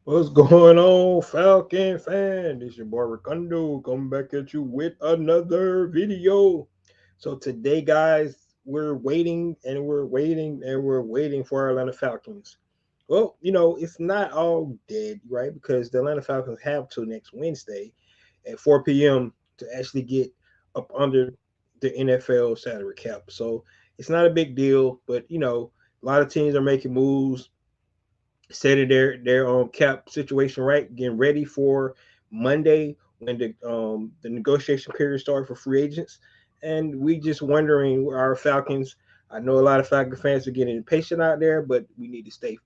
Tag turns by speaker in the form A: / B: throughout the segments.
A: What's going on, Falcon fan? This your boy Ricondo coming back at you with another video. So today, guys, we're waiting and we're waiting and we're waiting for our Atlanta Falcons. Well, it's not all dead, right? Because the Atlanta Falcons have till next Wednesday at 4 p.m. to actually get up under the NFL salary cap. So it's not a big deal, but a lot of teams are making moves setting their cap situation right, getting ready for Monday when the negotiation period starts for free agents, and we just wondering where our Falcons. I know a lot of Falcon fans are getting impatient out there, but we need to stay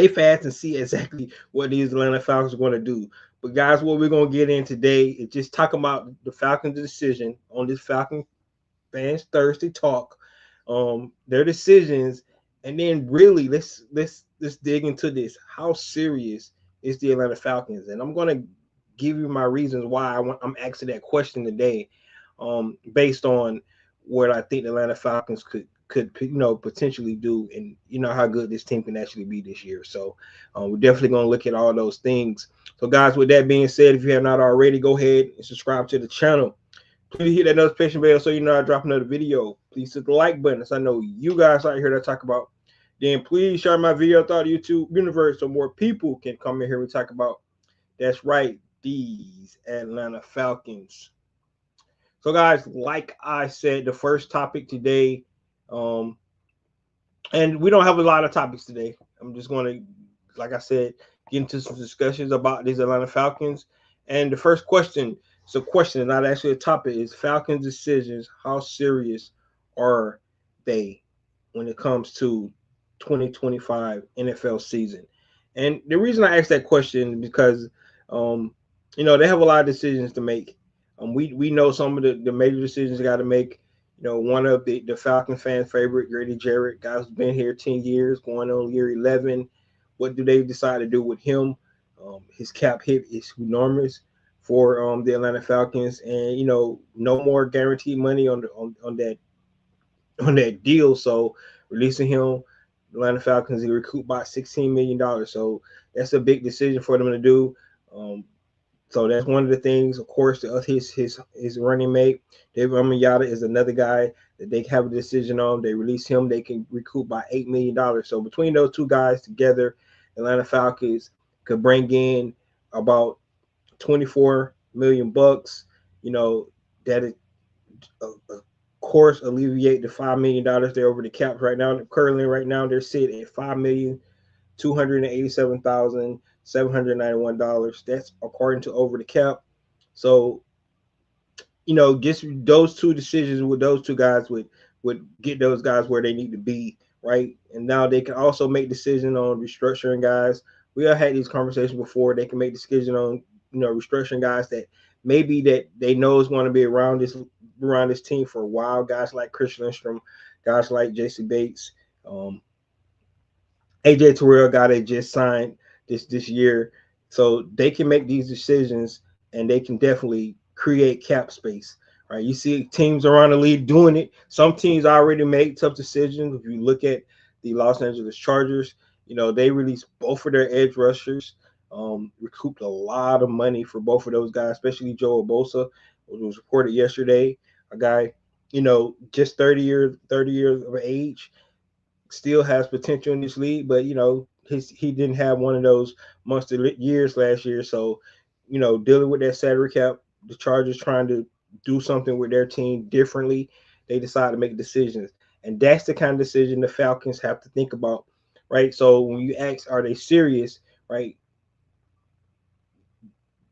A: fast and see exactly what these Atlanta Falcons are going to do. But guys, what we're going to get in today is just talk about the Falcons' decision on this Falcon fans Thursday talk, their decisions, and then really let's dig into this. How serious is the Atlanta Falcons? And I'm gonna give you my reasons why I'm asking that question today, based on what I think the Atlanta Falcons could potentially do, and how good this team can actually be this year. So we're definitely going to look at all those things. So guys, with that being said, if you have not already, go ahead and subscribe to the channel. Please hit that notification bell so you know I drop another video. Please hit the like button, as I know you guys out here that talk about. Then please share my video throughout the YouTube universe so more people can come in here and talk about. That's right, these Atlanta Falcons. So guys, like I said, the first topic today, um, and we don't have a lot of topics today. I'm just going to, like I said, get into some discussions about these Atlanta Falcons. And the first question, it's a question, not actually a topic, is Falcons decisions. How serious are they when it comes to 2025 NFL season? And the reason I asked that question is because, um, they have a lot of decisions to make. We know some of the major decisions they got to make. One of the Falcon fan favorite, Grady Jarrett, guy's been here 10 years, going on year 11. What do they decide to do with him? His cap hit is enormous for the Atlanta Falcons, and no more guaranteed money on that deal. So releasing him, the Atlanta Falcons, he recouped about $16 million. So that's a big decision for them to do. Um, so that's one of the things. Of course, his running mate, David Amiyata, is another guy that they have a decision on. They release him, they can recoup by $8 million. So between those two guys together, Atlanta Falcons could bring in about 24 million bucks. You know that is, of course, alleviate the $5 million they're over the cap right now. Currently, right now they're sitting at $5,287,791. That's according to over the cap. So just those two decisions with those two guys would get those guys where they need to be, right? And now they can also make decisions on restructuring guys. We have had these conversations before. They can make decisions on restructuring guys that maybe that they know is going to be around this team for a while. Guys like Chris Lindstrom, guys like J.C. Bates, um, AJ Terrell, guy they just signed this year, so they can make these decisions and they can definitely create cap space. Right, you see teams around the league doing it. Some teams already made tough decisions. If you look at the Los Angeles Chargers, they released both of their edge rushers, recouped a lot of money for both of those guys, especially Joe Bosa, which was reported yesterday. A guy, just 30 years of age, still has potential in this league, but he didn't have one of those monster years last year. So, dealing with that salary cap, the Chargers trying to do something with their team differently, they decide to make decisions, and that's the kind of decision the Falcons have to think about, right? So when you ask, are they serious, right?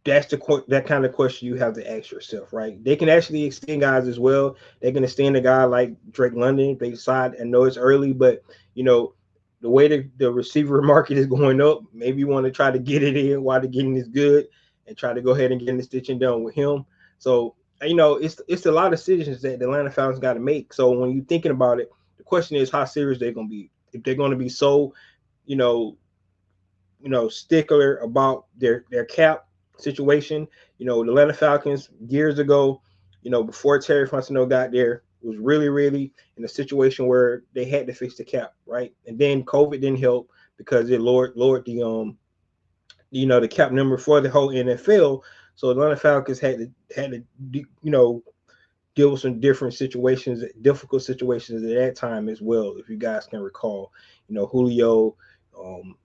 A: That's that kind of question you have to ask yourself, right? They can actually extend guys as well. They can extend a guy like Drake London if they decide. I know it's early, but the way the receiver market is going up, maybe you want to try to get it in while the getting is good, and try to go ahead and get the stitching done with him. So it's a lot of decisions that the Atlanta Falcons got to make. So when you're thinking about it, the question is how serious they're going to be. If they're going to be so, you know, stickler about their cap situation. The Atlanta Falcons years ago, before Terry Fontenot got there, was really, really in a situation where they had to fix the cap, right? And then COVID didn't help because it lowered the cap number for the whole NFL. So Atlanta Falcons had to deal with some different situations, difficult situations at that time as well. If you guys can recall, Julio. Um,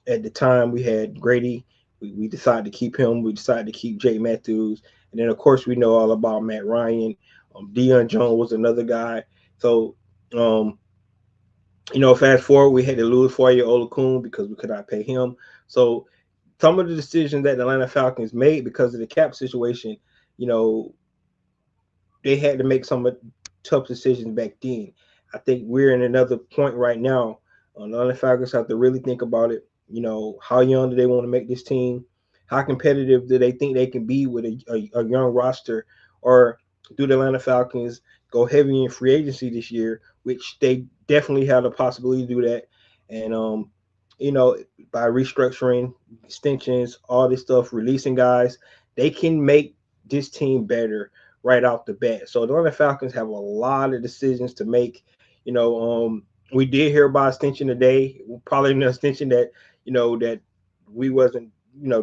A: at the time, we had Grady. We decided to keep him. We decided to keep Jay Matthews, and then of course we know all about Matt Ryan. Deion Jones was another guy. So um, fast forward, we had to lose Foye Olakun because we could not pay him. So some of the decisions that the Atlanta Falcons made because of the cap situation, you know, they had to make some tough decisions back then. I think we're in another point right now. The Atlanta Falcons have to really think about it. How young do they want to make this team? How competitive do they think they can be with a young roster? Or do the Atlanta Falcons go heavy in free agency this year, which they definitely have the possibility to do that? And, you know, by restructuring, extensions, all this stuff, releasing guys, they can make this team better right off the bat. So the Atlanta Falcons have a lot of decisions to make. We did hear about extension today, probably an extension that we wasn't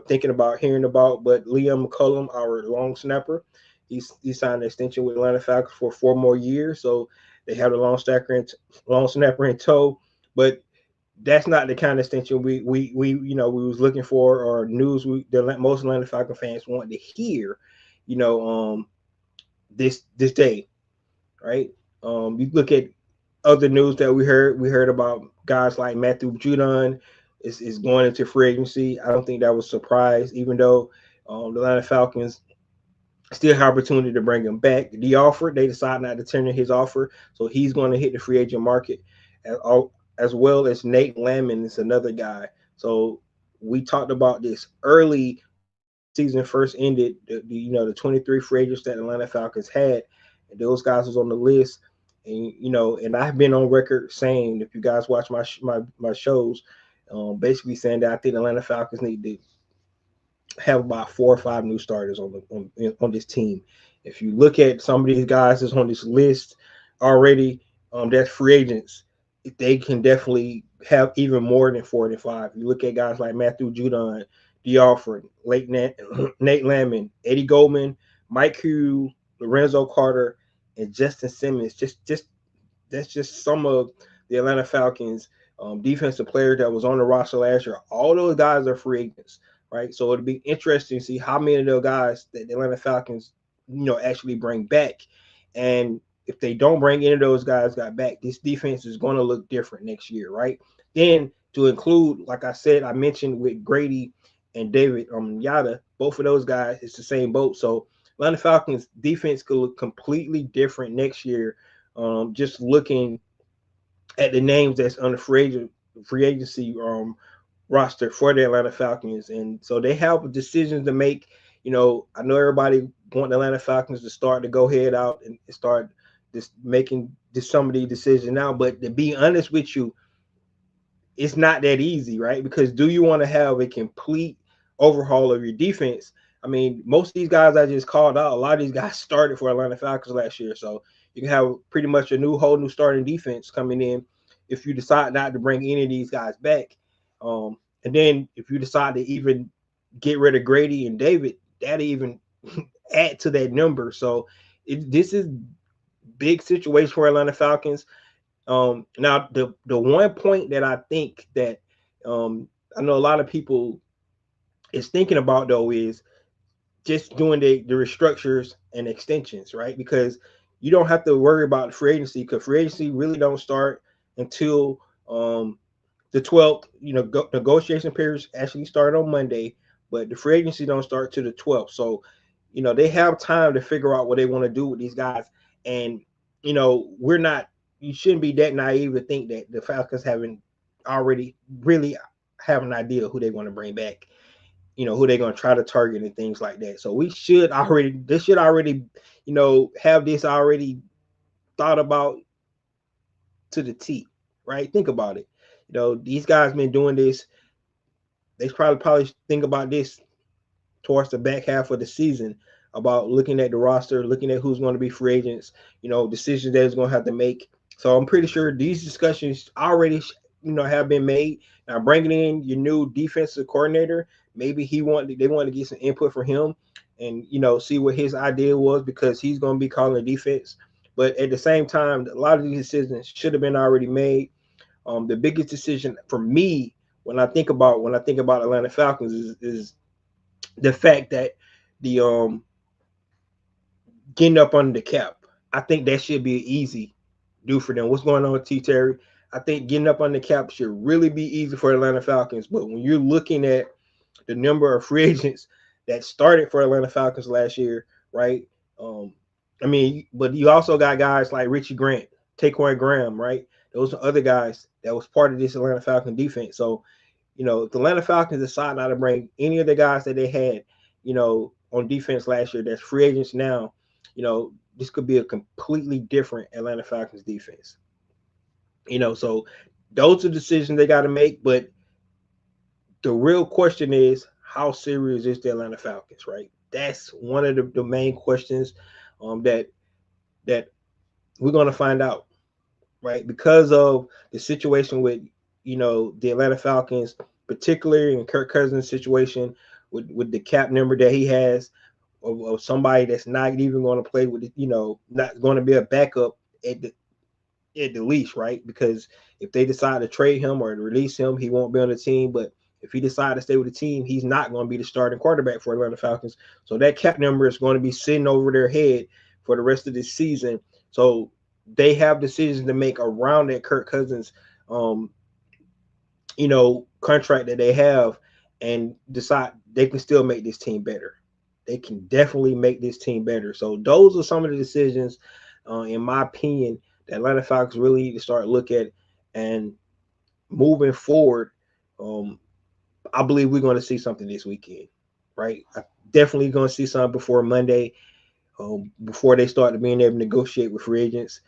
A: thinking about hearing about. But Liam McCullum, our long snapper, he signed an extension with Atlanta Falcons for 4 more years. So they have the long snapper in tow, but that's not the kind of extension we was looking for or news the most Atlanta Falcon fans want to hear. You know, this day, right? You look at other news that we heard. We heard about guys like Matthew Judon is going into free agency. I don't think that was a surprise, even though the Atlanta Falcons still have opportunity to bring him back. The offer, they decided not to turn in his offer, so he's going to hit the free agent market, as, as well as Nate Landman is another guy. So we talked about this early when the season first ended. The 23 free agents that Atlanta Falcons had, and those guys was on the list. And I've been on record saying, if you guys watch my shows, basically saying that I think the Atlanta Falcons need to have about 4 or 5 new starters on this team. If you look at some of these guys that's on this list already, that's free agents. They can definitely have even more than 4 to 5. You look at guys like Matthew Judon, D'Alford, Nate Landman, Eddie Goldman, Mike Hugh, Lorenzo Carter, and Justin Simmons. Just that's just some of the Atlanta Falcons defensive players that was on the roster last year. All those guys are free agents, right? So it'll be interesting to see how many of those guys that the Atlanta Falcons, actually bring back. And if they don't bring any of those guys got back, this defense is going to look different next year, right? Then to include, like I said, I mentioned with Grady and David Yada, both of those guys, it's the same boat. So Atlanta Falcons defense could look completely different next year. Just looking at the names that's on the free agency roster for the Atlanta Falcons, and so they have decisions to make. I know everybody want the Atlanta Falcons to start to go head out and start just making some of these decisions now. But to be honest with you, it's not that easy, right? Because do you want to have a complete overhaul of your defense? I mean, most of these guys I just called out, a lot of these guys started for Atlanta Falcons last year. So you can have pretty much a whole new starting defense coming in if you decide not to bring any of these guys back. And then if you decide to even get rid of Grady and David, that even add to that number. So this is big situation for Atlanta Falcons. Now the one point that I think that I know a lot of people is thinking about though is just doing the restructures and extensions, right? Because you don't have to worry about free agency because free agency really don't start until the 12th. Negotiation periods actually start on Monday, but the free agency don't start till the 12th. So, they have time to figure out what they want to do with these guys. And, you shouldn't be that naive to think that the Falcons haven't already really have an idea who they want to bring back, who they're going to try to target and things like that. So this should already, have this already thought about to the T, right? Think about it. These guys been doing this. They probably think about this towards the back half of the season about looking at the roster, looking at who's going to be free agents, decisions that is going to have to make. So I'm pretty sure these discussions already, have been made. Now bringing in your new defensive coordinator, maybe they want to get some input from him, and see what his idea was, because he's going to be calling the defense. But at the same time, a lot of these decisions should have been already made. The biggest decision for me when I think about Atlanta Falcons is the fact that the getting up under the cap. I think that should be easy do for them. What's going on with T Terry? I think getting up on the cap should really be easy for Atlanta Falcons. But when you're looking at the number of free agents that started for Atlanta Falcons last year, right? Um, but you also got guys like Richie Grant, Taquan Graham, right? Those are other guys that was part of this Atlanta Falcon defense. So, if the Atlanta Falcons decide not to bring any of the guys that they had, on defense last year that's free agents now, this could be a completely different Atlanta Falcons defense. So those are decisions they got to make. But the real question is, how serious is the Atlanta Falcons, right? That's one of the main questions that we're going to find out, right? Because of the situation with, the Atlanta Falcons, particularly in Kirk Cousins' situation with the cap number that he has, of somebody that's not even going to play with it, not going to be a backup at the least, right? Because if they decide to trade him or release him, he won't be on the team. But if he decides to stay with the team, he's not going to be the starting quarterback for Atlanta Falcons. So that cap number is going to be sitting over their head for the rest of this season. So they have decisions to make around that Kirk Cousins, contract that they have, and decide they can still make this team better. They can definitely make this team better. So those are some of the decisions, in my opinion, the Atlanta Falcons really need to start looking at. And moving forward, I believe we're going to see something this weekend, right? I definitely going to see something before Monday, before they start being able to negotiate with free agents.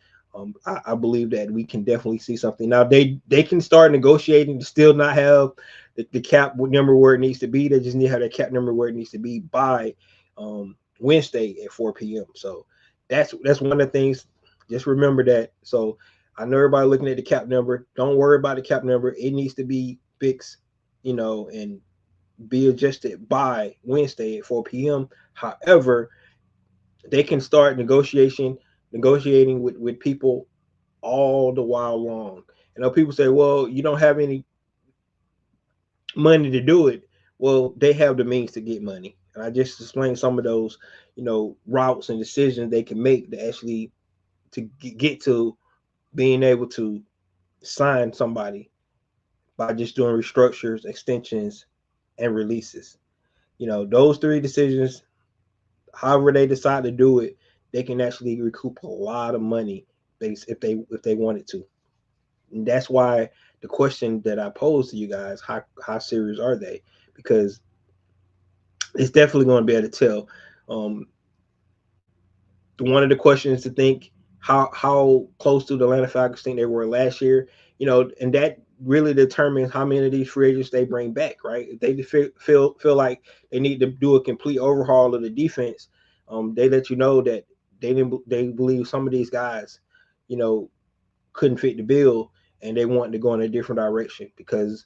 A: I believe that we can definitely see something. Now they can start negotiating to still not have the cap number where it needs to be. They just need to have that cap number where it needs to be by Wednesday at 4 p.m. So that's one of the things. Just remember that. So I know everybody looking at the cap number. Don't worry about the cap number. It needs to be fixed, and be adjusted by Wednesday at 4 p.m. However, they can start negotiating with people all the while long. People say, well, you don't have any money to do it. Well, they have the means to get money. And I just explained some of those, routes and decisions they can make to actually to get to being able to sign somebody by just doing restructures, extensions, and releases. Those three decisions, however they decide to do it, they can actually recoup a lot of money if they wanted to. And that's why the question that I posed to you guys, how serious are they? Because it's definitely going to be able to tell. One of the questions to think, how close to the Atlanta Falcons think they were last year, and that really determines how many of these free agents they bring back, right? If they feel like they need to do a complete overhaul of the defense, they let you know that they believe some of these guys, couldn't fit the bill, and they want to go in a different direction, because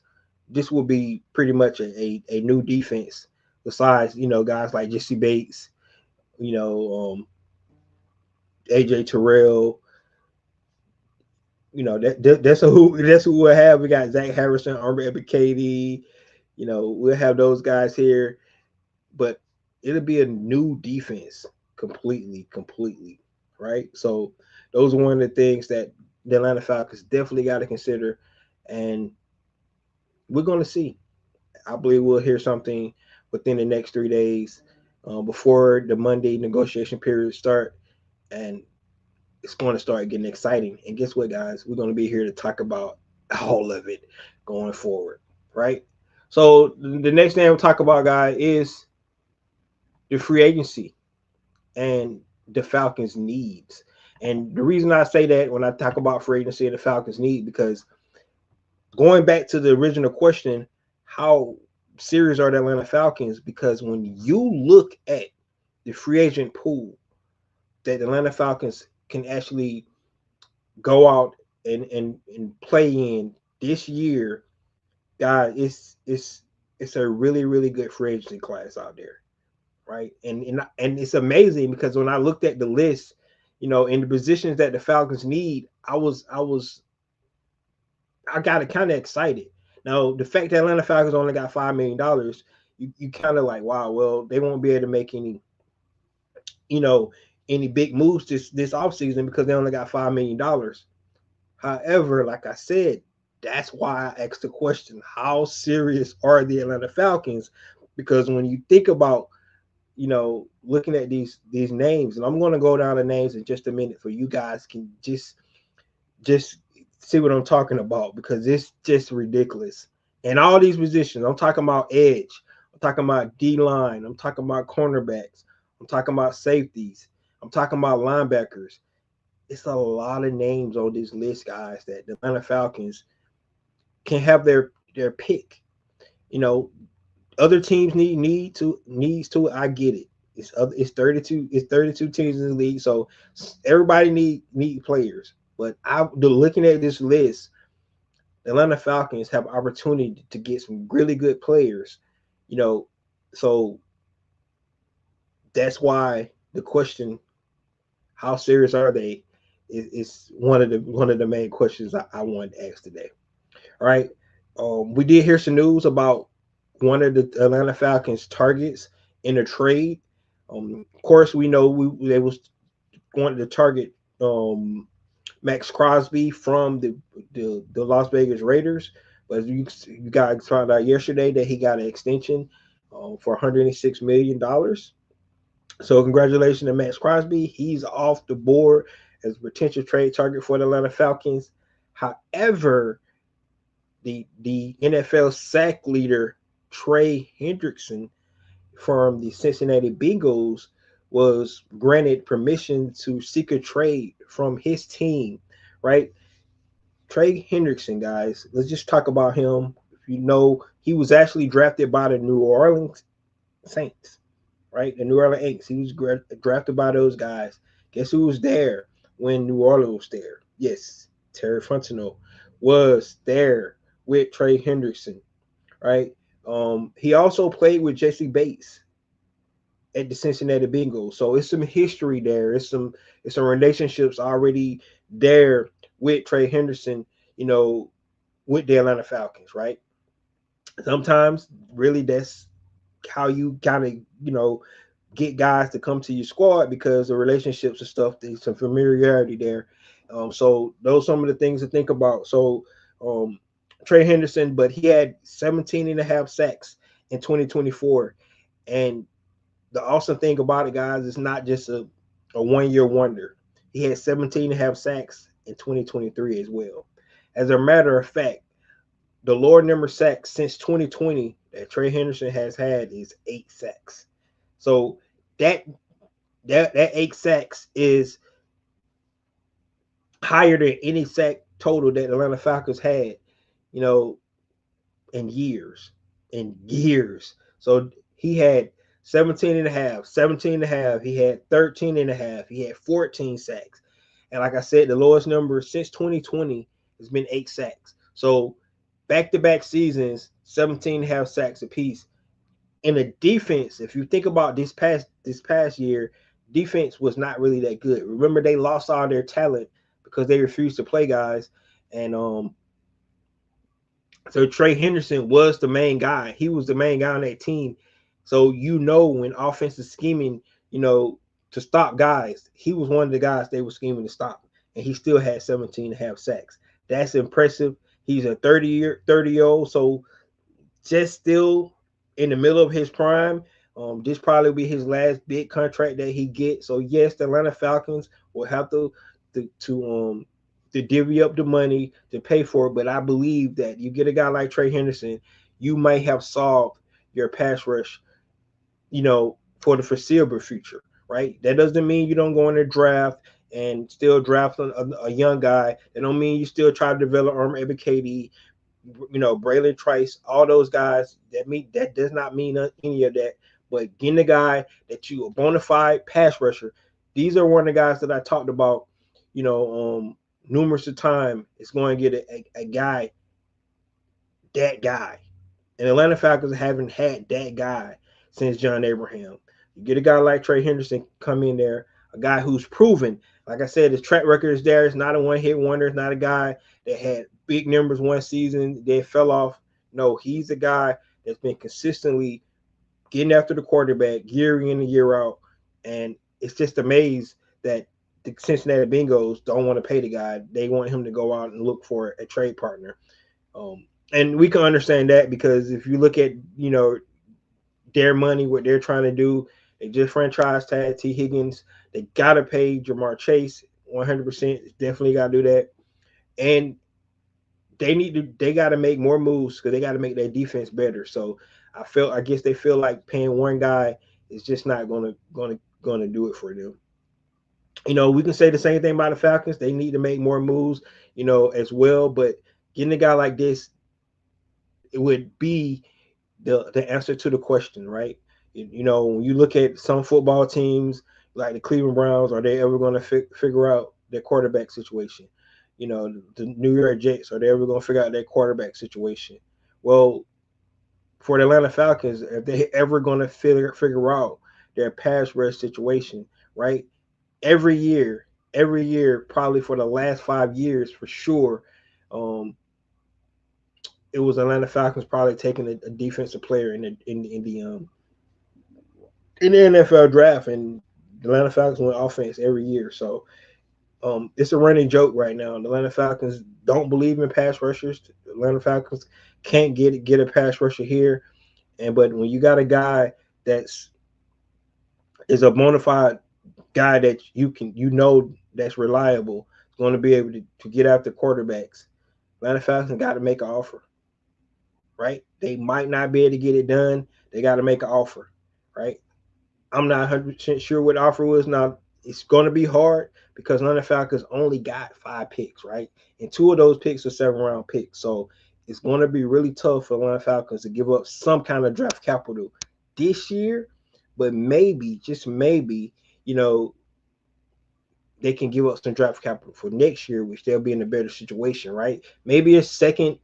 A: this will be pretty much a new defense. Besides, guys like Jesse Bates, AJ Terrell, that's who we'll have. We got Zach Harrison, Armor Ebiketie, we'll have those guys here, but it'll be a new defense completely, right? So those are one of the things that the Atlanta Falcons definitely got to consider, and we're going to see. I believe we'll hear something within the next 3 days, before the Monday negotiation period start, and it's going to start getting exciting. And guess what, guys? We're going to be here to talk about all of it going forward, right? So the next thing we'll talk about, guys, is the free agency and the Falcons' needs. And the reason I say that when I talk about free agency and the Falcons' need, because going back to the original question, how serious are the Atlanta Falcons? Because when you look at the free agent pool that the Atlanta Falcons can actually go out and play in this year, guys, it's a really, really good free agency class out there, right? And it's amazing because when I looked at the list, in the positions that the Falcons need, I got kind of excited. Now, the fact that Atlanta Falcons only got $5 million, you kind of like, wow, well, they won't be able to make you know, any big moves this offseason because they only got $5 million. However, like I said, that's why I asked the question: how serious are the Atlanta Falcons? Because when you think about, looking at these names, and I'm going to go down the names in just a minute, for you guys can just see what I'm talking about, because it's just ridiculous. And all these positions, I'm talking about edge, I'm talking about D line, I'm talking about cornerbacks, I'm talking about safeties, I'm talking about linebackers. It's a lot of names on this list, guys, that the Atlanta Falcons can have their pick. You know, other teams needs to. I get it. It's 32 teams in the league, so everybody need players. But looking at this list, the Atlanta Falcons have opportunity to get some really good players. You know, so that's why the question, how serious are they, is one of the main questions I wanted to ask today. All right. We did hear some news about one of the Atlanta Falcons targets in a trade. Of course, we know they was wanted to target Max Crosby from the Las Vegas Raiders, but you guys found out yesterday that he got an extension for $106 million. So congratulations to Max Crosby. He's off the board as a potential trade target for the Atlanta Falcons. However, the NFL sack leader Trey Hendrickson from the Cincinnati Bengals was granted permission to seek a trade from his team, right? Trey Hendrickson, guys, let's just talk about him. If you know, he was actually drafted by the New Orleans Saints, right? The New Orleans Saints. He was drafted by those guys. Guess who was there when New Orleans was there? Yes, Terry Fontenot was there with Trey Hendrickson, right? He also played with Jesse Bates at the Cincinnati Bengals. So it's some history there. It's some relationships already there with Trey Henderson, with the Atlanta Falcons, right? Sometimes really that's how you kind of, get guys to come to your squad, because the relationships and stuff, there's some familiarity there. So those are some of the things to think about. So Trey Henderson, but he had 17 and a half sacks in 2024. And the awesome thing about it, guys, it's not just a 1 year wonder. He had 17 and a half sacks in 2023 as well. As a matter of fact, the lower number sacks since 2020 that Trey Henderson has had is 8 sacks. So that 8 sacks is higher than any sack total that Atlanta Falcons had, you know, in years. In years. So he had 17 and a half, 17 and a half. He had 13 and a half. He had 14 sacks. And like I said, the lowest number since 2020 has been 8 sacks. So back-to-back seasons, 17 and a half sacks apiece. In the defense, if you think about this past year, defense was not really that good. Remember, they lost all their talent because they refused to play guys. And so Trey Henderson was the main guy. He was the main guy on that team. So when offensive scheming, to stop guys, he was one of the guys they were scheming to stop. And he still had 17 and a half sacks. That's impressive. He's a 30-year-old, so just still in the middle of his prime. This probably will be his last big contract that he gets. So yes, the Atlanta Falcons will have to divvy up the money to pay for it. But I believe that you get a guy like Trey Henderson, you might have solved your pass rush, for the foreseeable future, right? That doesn't mean you don't go in the draft and still draft a young guy. That don't mean you still try to develop Armor Ebiketie, Braylon Trice, all those guys. That does not mean any of that. But getting a guy that you a bona fide pass rusher, these are one of the guys that I talked about, numerous of time. It's going to get a guy that guy. And Atlanta Falcons haven't had that guy since John Abraham. You get a guy like Trey Henderson come in there, a guy who's proven. Like I said, his track record is there. It's not a one-hit wonder. It's not a guy that had big numbers one season, then fell off. No, he's a guy that's been consistently getting after the quarterback year in and year out. And it's just amazed that the Cincinnati Bengals don't want to pay the guy. They want him to go out and look for a trade partner. And we can understand that because if you look at, their money, what they're trying to do, they just franchise tag T. Higgins. They got to pay Jamar Chase 100%. Definitely got to do that. And they got to make more moves because they got to make their defense better. So I guess they feel like paying one guy is just not gonna do it for them. We can say the same thing about the Falcons. They need to make more moves, as well. But getting a guy like this, it would be the answer to the question, right? When you look at some football teams like the Cleveland Browns, are they ever going to figure out their quarterback situation? The New York Jets, are they ever going to figure out their quarterback situation? Well, for the Atlanta Falcons, if they ever going to figure out their pass rush situation, right? Every year, probably for the last 5 years, for sure, it was Atlanta Falcons probably taking a defensive player in the NFL draft, and the Atlanta Falcons went offense every year. So it's a running joke right now. The Atlanta Falcons don't believe in pass rushers. The Atlanta Falcons can't get a pass rusher here. But when you got a guy that's is a bona fide guy that that's reliable, going to be able to get after quarterbacks, Atlanta Falcons got to make an offer, right? They might not be able to get it done. They got to make an offer, right? I'm not 100% sure what the offer was. Now, it's going to be hard because Atlanta Falcons only got 5 picks, right? And 2 of those picks are 7-round picks. So it's going to be really tough for Atlanta Falcons to give up some kind of draft capital this year. But maybe, just maybe, they can give up some draft capital for next year, which they'll be in a better situation, right? Maybe a second,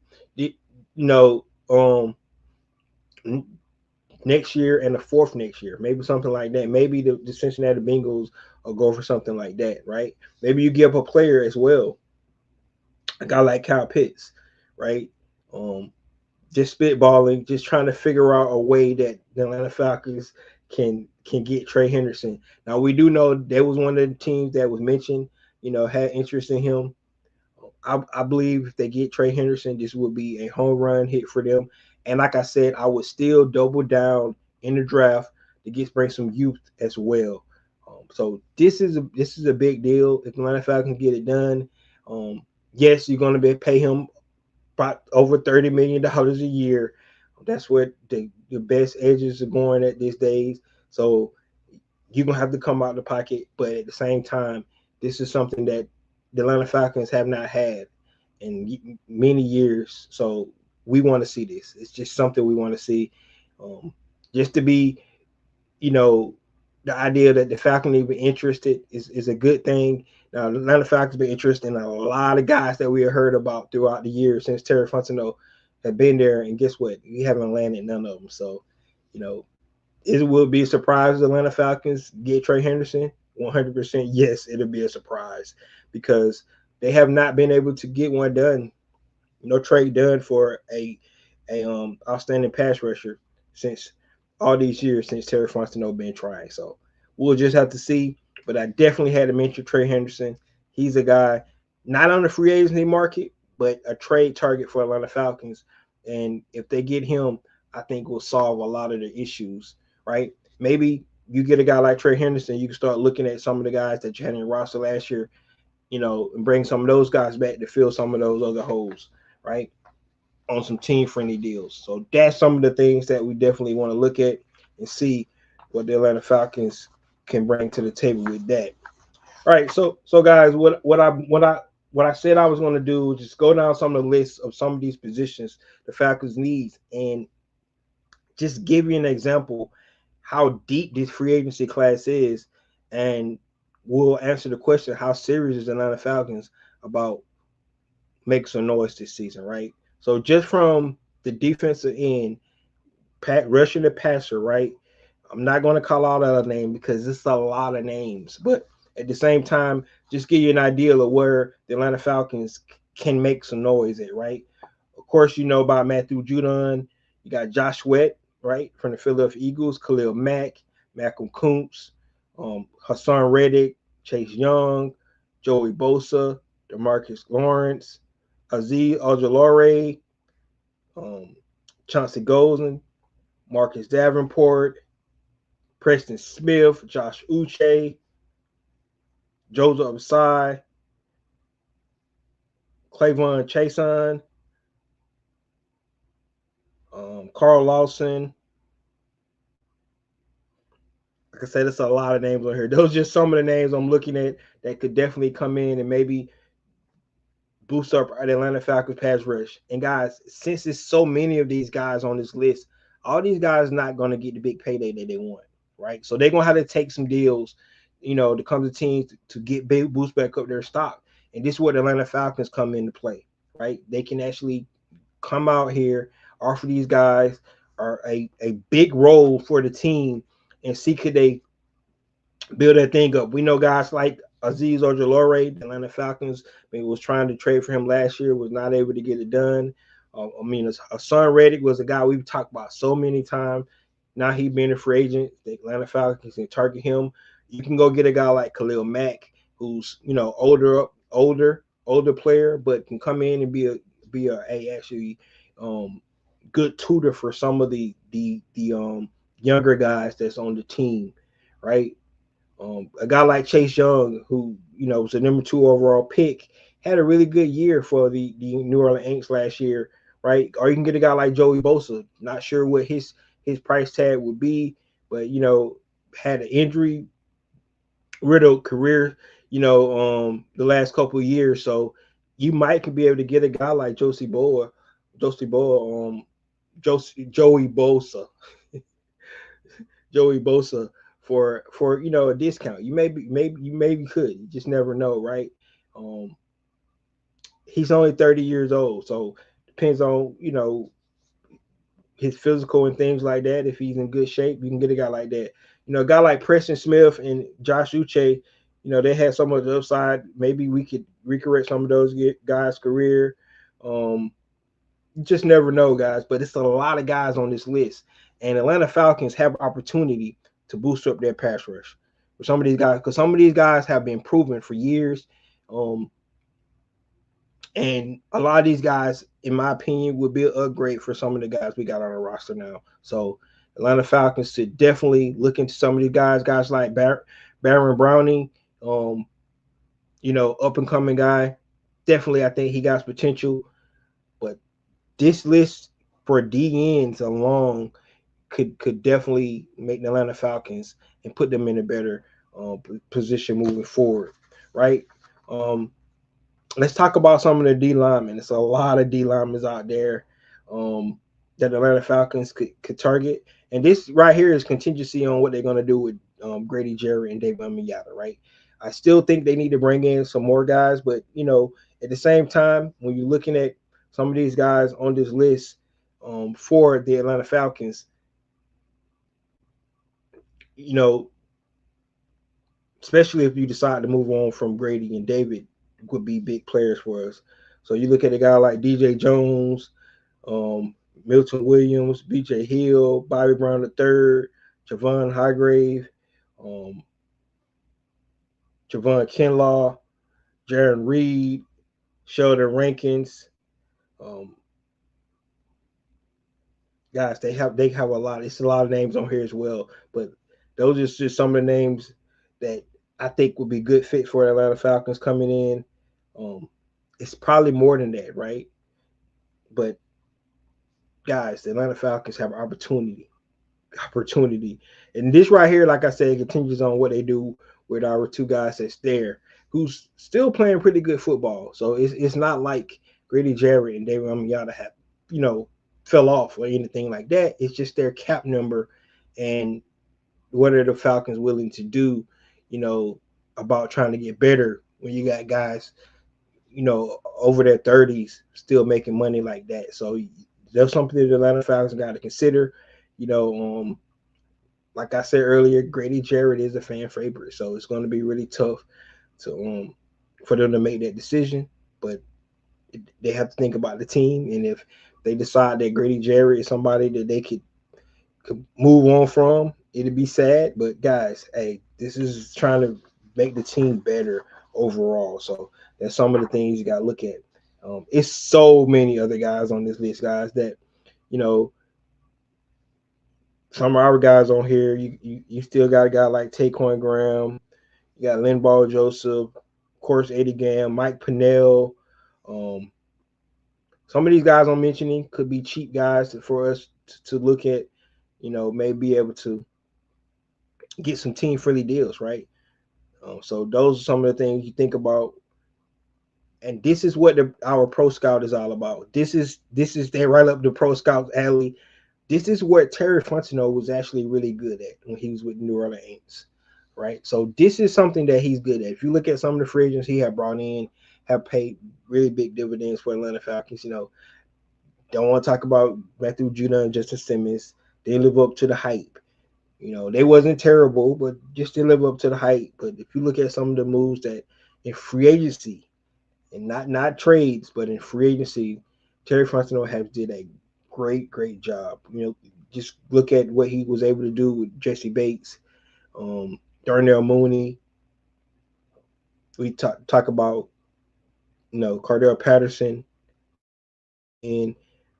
A: next year and the fourth next year, maybe something like that. Maybe the Cincinnati Bengals will go for something like that, right? Maybe you give up a player as well, a guy like Kyle Pitts, right? Just spitballing, just trying to figure out a way that the Atlanta Falcons can get Trey Henderson. Now we do know there was one of the teams that was mentioned, had interest in him. I believe if they get Trey Henderson, this would be a home run hit for them. And like I said, I would still double down in the draft to bring some youth as well. So this is a big deal if Atlanta Falcons get it done. Yes, you're going to pay him about over $30 million a year. That's what the best edges are going at these days. So you're going to have to come out of the pocket. But at the same time, this is something that the Atlanta Falcons have not had in many years. So we want to see this. It's just something we want to see. Just to be, the idea that the Falcons even interested is a good thing. Now, the Atlanta Falcons been interested in a lot of guys that we have heard about throughout the years since Terry Fontenot have been there. And guess what? We haven't landed none of them. So, it will be a surprise if the Atlanta Falcons get Trey Henderson. 100% yes, it'll be a surprise because they have not been able to get one done. No trade done for a outstanding pass rusher since all these years since Terry Fontenot been trying. So we'll just have to see. But I definitely had to mention Trey Henderson. He's a guy not on the free agency market, but a trade target for Atlanta Falcons. And if they get him, I think will solve a lot of the issues, right? Maybe you get a guy like Trey Henderson, you can start looking at some of the guys that you had in roster last year, and bring some of those guys back to fill some of those other holes, right? On some team-friendly deals. So that's some of the things that we definitely want to look at and see what the Atlanta Falcons can bring to the table with that. All right, so guys, what I said I was going to do is just go down some of the lists of some of these positions the Falcons needs and just give you an example how deep this free agency class is, and we'll answer the question: how serious is the Atlanta Falcons about making some noise this season, right? So just from the defensive end, rushing the passer, right? I'm not going to call out other name because it's a lot of names, but at the same time, just give you an idea of where the Atlanta Falcons can make some noise at, right? Of course, you know about Matthew Judon. You got Josh Sweat, right, from the Philadelphia Eagles, Khalil Mack, Malcolm Kuntz, Hassan Reddick, Chase Young, Joey Bosa, Demarcus Lawrence, Azeez Ojulari, um, Chauncey Golden, Marcus Davenport, Preston Smith, Josh Uche, Joseph Asai, Clavon Chason, Carl Lawson. Like I said, there's a lot of names on here. Those are just some of the names I'm looking at that could definitely come in and maybe boost up the Atlanta Falcons pass rush. And guys, since there's so many of these guys on this list, all these guys not going to get the big payday that they want, right? So they're going to have to take some deals, to come to teams to get big boost back up their stock. And this is where the Atlanta Falcons come into play, right? They can actually come out here, offer these guys a big role for the team and see could they build that thing up. We know guys like Azeez Ojulari, the Atlanta Falcons, was trying to trade for him last year, was not able to get it done. Hassan Reddick was a guy we've talked about so many times. Now he being a free agent, the Atlanta Falcons can target him. You can go get a guy like Khalil Mack, who's older player, but can come in and be a actually good tutor for some of the younger guys that's on the team, right? A guy like Chase Young, who was a number 2 overall pick, had a really good year for the New Orleans Saints last year, right? Or you can get a guy like Joey Bosa. Not sure what his price tag would be, but had an injury riddled career, the last couple of years. So you might could be able to get a guy like Joey Bosa, Joey Bosa for a discount. You maybe could. You just never know, right? Um, he's only 30 years old, so depends on his physical and things like that. If he's in good shape, you can get a guy like that. A guy like Preston Smith and Josh Uche, they had so much upside. Maybe we could recorrect some of those guys' career. You just never know, guys. But it's a lot of guys on this list, and Atlanta Falcons have opportunity to boost up their pass rush for some of these guys, because some of these guys have been proven for years. And a lot of these guys, in my opinion, would be an upgrade for some of the guys we got on our roster now. So Atlanta Falcons should definitely look into some of these guys like Baron Browning, up and coming guy. Definitely, I think he got potential. But this list for DNs alone could definitely make the Atlanta Falcons and put them in a better position moving forward, right? Let's talk about some of the D linemen. There's a lot of D linemen out there that the Atlanta Falcons could target. And this right here is contingency on what they're going to do with Grady Jarrett and David Onyemata, right? I still think they need to bring in some more guys, but at the same time, when you're looking at some of these guys on this list for the Atlanta Falcons, especially if you decide to move on from Grady and David, would be big players for us. So you look at a guy like DJ Jones, Milton Williams, BJ Hill, Bobby Brown III, Javon Highgrave, Javon Kinlaw, Jaron Reed, Sheldon Rankins. Um, Guys, they have a lot. It's a lot of names on here as well, but those are just some of the names that I think would be good fit for the Atlanta Falcons coming in. It's probably more than that, right? But guys, the Atlanta Falcons have opportunity, and this right here, like I said, continues on what they do with our 2 guys that's there, who's still playing pretty good football. So it's not like Grady Jarrett and David Onyemata have, fell off or anything like that. It's just their cap number and what are the Falcons willing to do, about trying to get better when you got guys, over their 30s still making money like that. So There's something that the Atlanta Falcons got to consider. You know, like I said earlier, Grady Jarrett is a fan favorite, so it's going to be really tough to for them to make that decision. But they have to think about the team, and if they decide that Grady Jarrett is somebody that they could move on from, it'd be sad. But guys, hey, this is trying to make the team better overall. So that's some of the things you got to look at. It's so many other guys on this list, guys, that you know some of our guys on here. You still got a guy like Taquan Graham. You got Linval Joseph, of course, Eddie Gam, Mike Pennell. Um, some of these guys I'm mentioning could be cheap guys for us to look at. May be able to get some team friendly deals, right? So those are some of the things you think about, and this is what our pro scout is all about. This is they right up the pro scout alley. This is what Terry Fontenot was actually really good at when he was with New Orleans Saints, right? So this is something that he's good at. If you look at some of the free agents he had brought in, have paid really big dividends for Atlanta Falcons. Don't want to talk about Matthew Judon and Justin Simmons. They live up to the hype. They wasn't terrible, but just to live up to the hype. But if you look at some of the moves that in free agency, and not trades, but in free agency, Terry Fontenot has did a great job. Just look at what he was able to do with Jesse Bates, Darnell Mooney. We talk about Cardell Patterson in.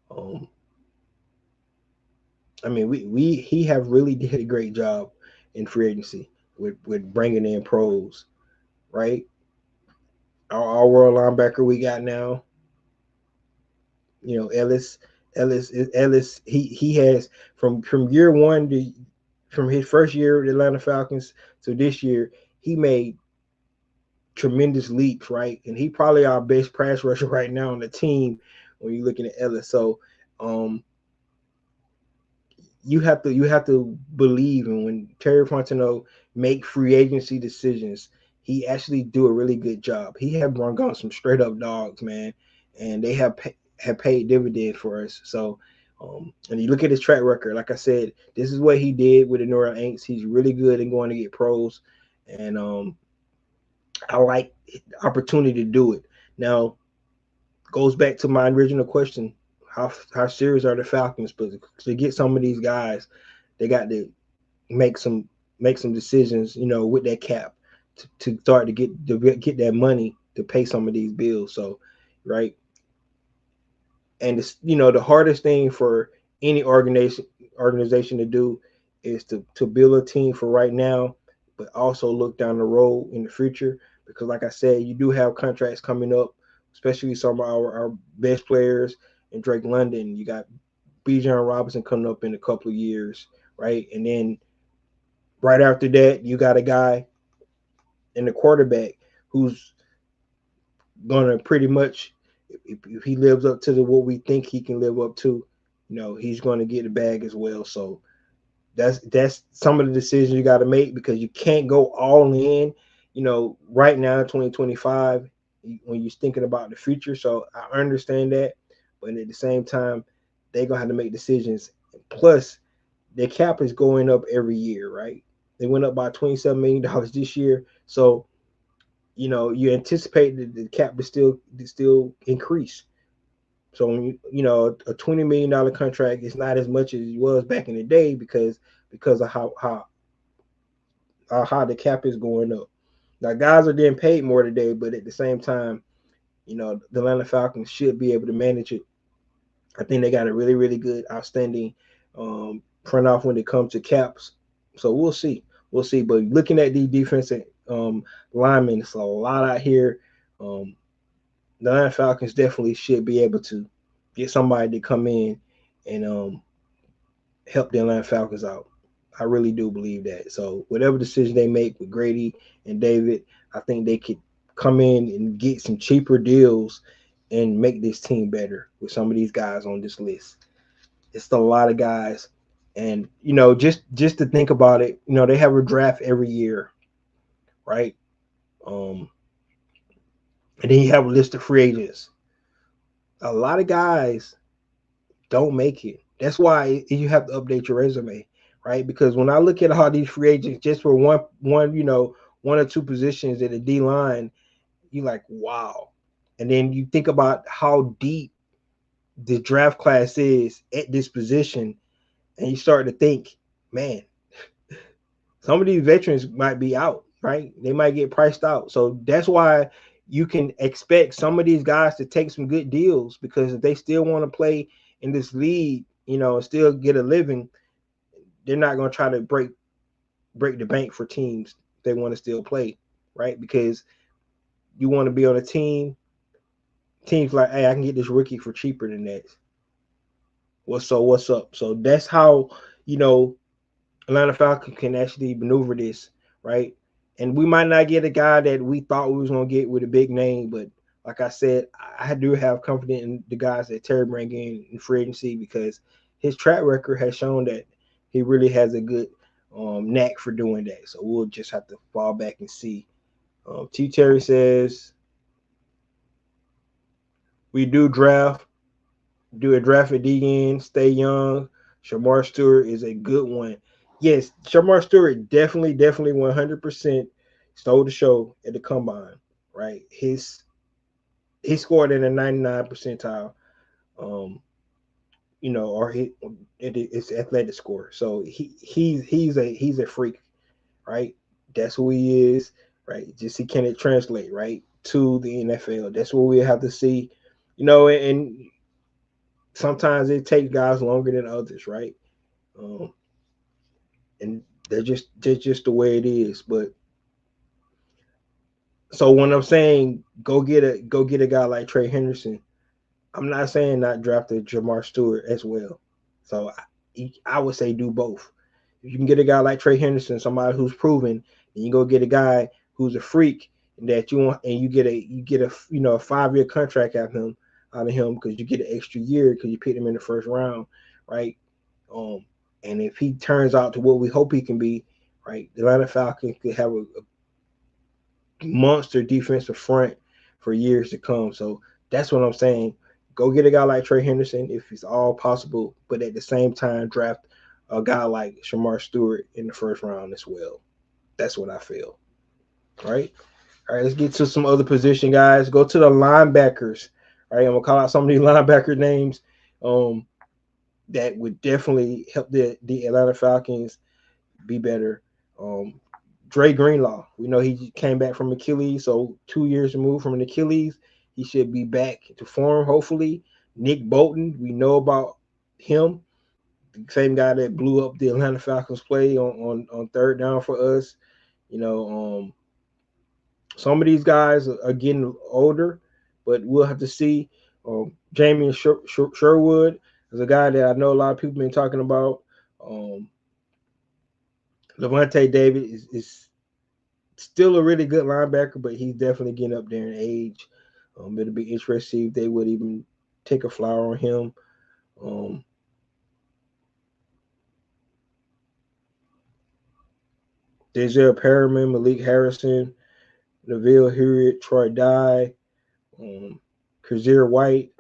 A: Um, I mean, we he have really did a great job in free agency with bringing in pros, right? Our world linebacker we got now, Ellis. He has from year one to from his first year with the Atlanta Falcons to this year, he made tremendous leaps, right? And he probably our best pass rusher right now on the team when you're looking at Ellis. So um you have to believe, and when Terry Fontenot make free agency decisions, he actually do a really good job. He have brought on some straight up dogs, man, and they have paid dividends for us. So, and you look at his track record. Like I said, this is what he did with the New Orleans Saints. He's really good in going to get pros, and I like the opportunity to do it. Now, goes back to my original question: how serious are the Falcons? But to get some of these guys, they got to make some decisions, with that cap to start to get that money to pay some of these bills. So, right, and it's the hardest thing for any organization to do is to build a team for right now, but also look down the road in the future, because like I said, you do have contracts coming up, especially some of our best players and Drake London. You got Bijan Robinson coming up in a couple of years, right? And then right after that, you got a guy in the quarterback who's gonna pretty much, if he lives up to what we think he can live up to, he's going to get a bag as well. So that's some of the decisions you got to make, because you can't go all in, right now, 2025, when you're thinking about the future. So I understand that, but at the same time, they're gonna have to make decisions. Plus, their cap is going up every year, right? They went up by $27 million this year. So you anticipate that the cap to still increase. So when a $20 million contract is not as much as it was back in the day, because of how high the cap is going up. Now guys are getting paid more today, but at the same time, the Atlanta Falcons should be able to manage it. I think they got a really, really good, outstanding front off when it comes to caps. So we'll see. We'll see. But looking at these defensive linemen, it's a lot out here. The Atlanta Falcons definitely should be able to get somebody to come in and help the Atlanta Falcons out. I really do believe that. So whatever decision they make with Grady and David, I think they could come in and get some cheaper deals and make this team better with some of these guys on this list. It's a lot of guys. And just to think about it, they have a draft every year, right? Um, and then you have a list of free agents. A lot of guys don't make it. That's why you have to update your resume, right? Because when I look at all these free agents just for one or two positions at the D line, you like, wow. And then you think about how deep the draft class is at this position, and you start to think, man, some of these veterans might be out, right? They might get priced out. So that's why you can expect some of these guys to take some good deals, because if they still want to play in this league, and still get a living, they're not going to try to break the bank for teams. They want to still play, right? Because you want to be on a teams like, hey, I can get this rookie for cheaper than that. What's up? So that's how you know Atlanta Falcons can actually maneuver this, right? And we might not get a guy that we thought we was gonna get with a big name, but like I said, I do have confidence in the guys that Terry bring in free agency, because his track record has shown that he really has a good knack for doing that. So we'll just have to fall back and see. T. Terry says we do a draft at DN, stay young. Shamar Stewart is a good one. Yes, Shamar Stewart definitely 100% stole the show at the combine, right? He scored in a 99 percentile, um, or it's athletic score. So he's a freak, right? That's who he is, right? Just he can't translate right to the NFL. That's what we have to see, and sometimes it takes guys longer than others, right? Um, and they're just the way it is. But so when I'm saying go get a guy like Trey Henderson, I'm not saying not draft a Jamar Stewart as well. So I would say do both. If you can get a guy like Trey Henderson, somebody who's proven, and you go get a guy who's a freak that you want, and you get a 5-year contract out of him because you get an extra year because you picked him in the first round, right? Um, and if he turns out to what we hope he can be, right, the Atlanta Falcons could have a monster defensive front for years to come. So that's what I'm saying. Go get a guy like Trey Henderson if it's all possible, but at the same time, draft a guy like Shamar Stewart in the first round as well. That's what I feel. All right. All right, let's get to some other position, guys. Go to the linebackers. All right, I'm gonna call out some of these linebacker names. Um, that would definitely help the Atlanta Falcons be better. Um, Dre Greenlaw, we know he came back from Achilles, so 2 years removed from an Achilles, he should be back to form. Hopefully, Nick Bolton, we know about him, the same guy that blew up the Atlanta Falcons play on third down for us. You know, some of these guys are getting older, but we'll have to see. Jamie Sherwood is a guy that I know a lot of people been talking about. Um, Levante David is still a really good linebacker, but he's definitely getting up there in age. It'll be interesting if they would even take a flower on him. Um, Denzel Perriman, Malik Harrison, Neville Hewitt, Troy Dye, um, Kazir White,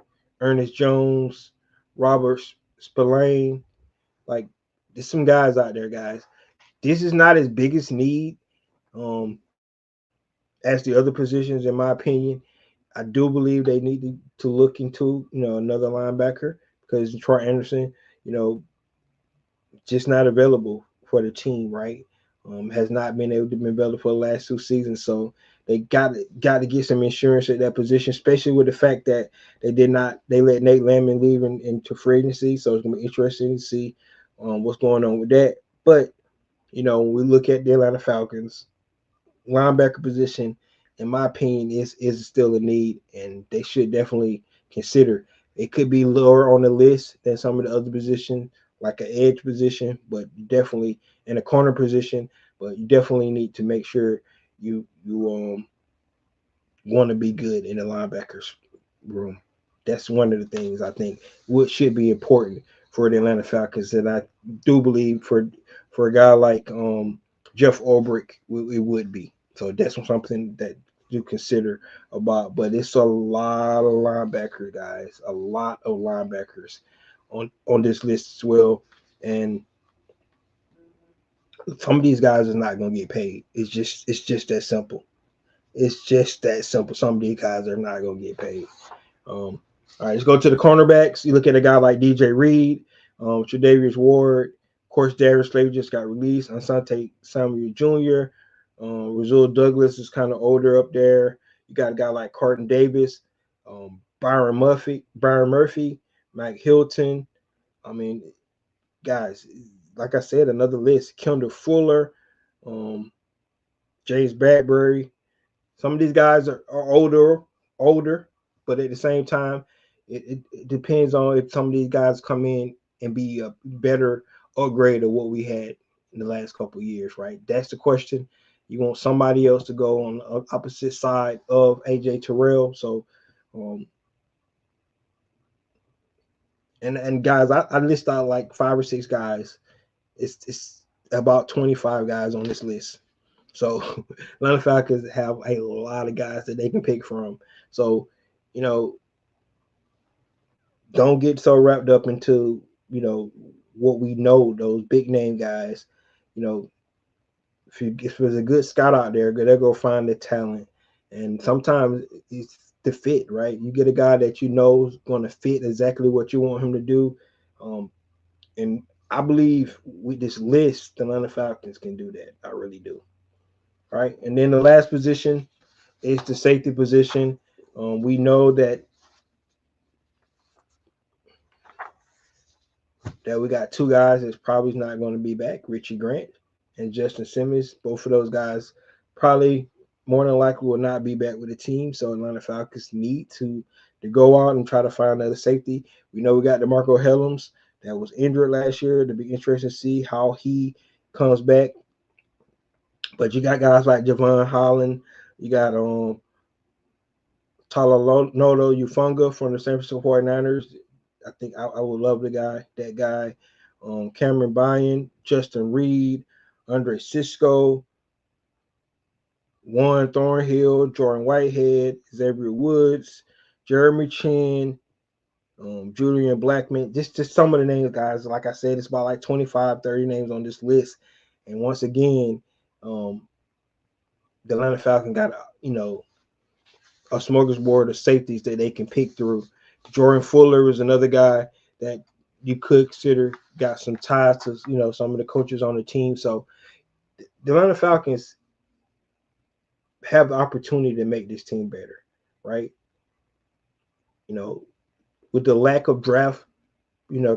A: Ernest Jones, Robert Spillane. Like, there's some guys out there, guys. This is not his biggest need um, as the other positions, in my opinion. I do believe they need to look into, another linebacker, because Troy Anderson, you know, just not available for the team, right? Has not been able to be available for the last 2 seasons, so they got to get some insurance at that position, especially with the fact that they let Nate Landman leave into free agency. So it's gonna be interesting to see what's going on with that. But when we look at the Atlanta Falcons, linebacker position, in my opinion, is still a need, and they should definitely consider. It could be lower on the list than some of the other positions, like an edge position, but definitely in a corner position. But you definitely need to make sure you want to be good in the linebackers room. That's one of the things I think what should be important for the Atlanta Falcons, and I do believe for a guy like Jeff Ulbrich, it would be. So that's something that you consider about. But it's a lot of linebackers, guys. A lot of linebackers. on this list as well. And some of these guys is not gonna get paid. It's just that simple. It's just that simple. Some of these guys are not gonna get paid. All right, let's go to the cornerbacks. You look at a guy like DJ Reed, Tre'Davious Ward. Of course, Darius Slay just got released. Asante Samuel Jr. Rasul Douglas is kind of older up there. You got a guy like Carton Davis, Byron Murphy, Mike Hilton. I mean, guys, like I said, another list. Kendall Fuller, um, James Bradbury. Some of these guys are older, but at the same time, it depends on if some of these guys come in and be a better upgrade of what we had in the last couple of years, right? That's the question. You want somebody else to go on the opposite side of AJ Terrell. So, um, and guys, I list out like 5 or 6 guys. It's about 25 guys on this list. So Atlanta Falcons have a lot of guys that they can pick from. So, you know, don't get so wrapped up into, what we know, those big name guys. You know, if there's a good scout out there, they'll go find the talent. And sometimes it's the fit, right? You get a guy that you know is going to fit exactly what you want him to do. Um, and I believe with this list, the Atlanta Falcons can do that. I really do. All right. And then the last position is the safety position. We know that we got 2 guys that's probably not going to be back, Richie Grant and Justin Simmons. Both of those guys probably more than likely will not be back with the team. So Atlanta Falcons need to go out and try to find another safety. We know we got DeMarco Hellams that was injured last year. It'll be interesting to see how he comes back. But you got guys like Javon Holland. You got Talanodo Ufunga from the San Francisco 49ers. I think I would love that guy. Cameron Bryan, Justin Reed, Andre Cisco, Warren Thornhill, Jordan Whitehead, Xavier Woods, Jeremy Chin, Julian Blackman. Just some of the names, guys. Like I said, it's about like 25, 30 names on this list. And once again, the Atlanta Falcons got, a smorgasbord of safeties that they can pick through. Jordan Fuller is another guy that you could consider got some ties to, some of the coaches on the team. So the Atlanta Falcons have the opportunity to make this team better, right? With the lack of draft,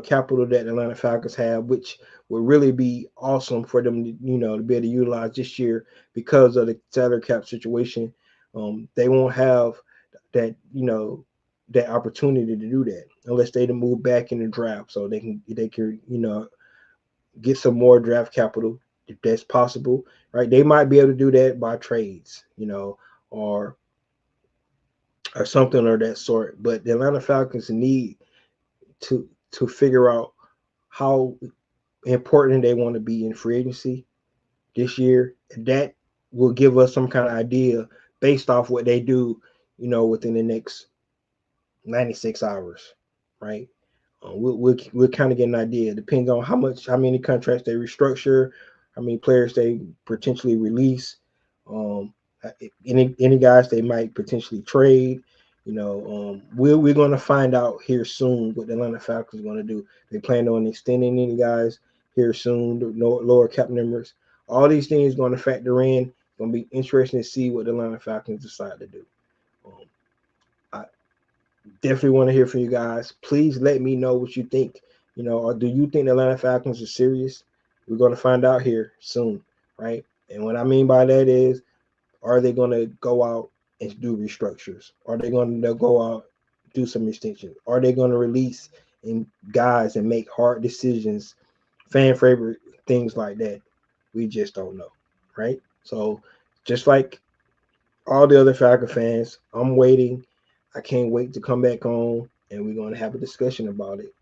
A: capital that the Atlanta Falcons have, which would really be awesome for them to, to be able to utilize this year because of the salary cap situation. They won't have that, that opportunity to do that unless they to move back in the draft so they can get some more draft capital if that's possible, right? They might be able to do that by trades, or something of that sort. But the Atlanta Falcons need to figure out how important they want to be in free agency this year. That will give us some kind of idea based off what they do, within the next 96 hours, right? We'll kind of get an idea. It depends on how many contracts they restructure, how many players they potentially release, any guys they might potentially trade. We're going to find out here soon what the Atlanta Falcons are going to do. They plan on extending any guys here soon, lower cap numbers. All these things going to factor in. It's going to be interesting to see what the Atlanta Falcons decide to do. I definitely want to hear from you guys. Please let me know what you think. Or do you think the Atlanta Falcons are serious? We're going to find out here soon, right? And what I mean by that is, are they going to go out and do restructures? Are they going to go out, do some extensions? Are they going to release guys and make hard decisions, fan favorite things like that? We just don't know, right? So just like all the other Falcon fans, I'm waiting. I can't wait to come back on, and we're going to have a discussion about it.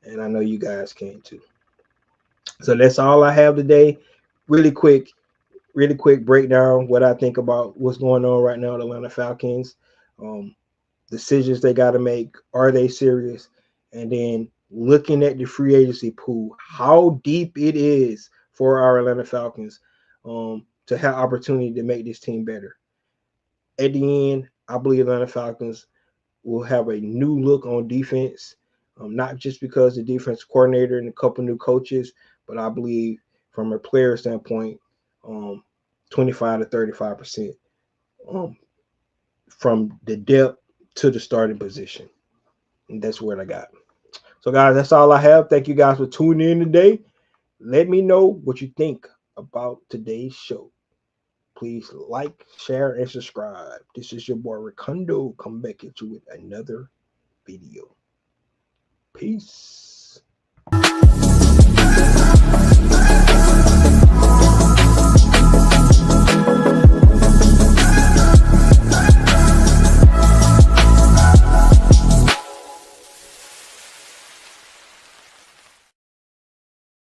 A: And I know you guys can too. So that's all I have today. Really quick breakdown what I think about what's going on right now at Atlanta Falcons, decisions they got to make. Are they serious? And then looking at the free agency pool, how deep it is for our Atlanta Falcons to have opportunity to make this team better. At the end, I believe Atlanta Falcons will have a new look on defense, not just because the defense coordinator and a couple new coaches, but I believe from a player standpoint, 25 to 35% um, from the depth to the starting position. And that's what I got. So, guys, that's all I have. Thank you guys for tuning in today. Let me know what you think about today's show. Please like, share, and subscribe. This is your boy Ricondo. Come back at you with another video. Peace.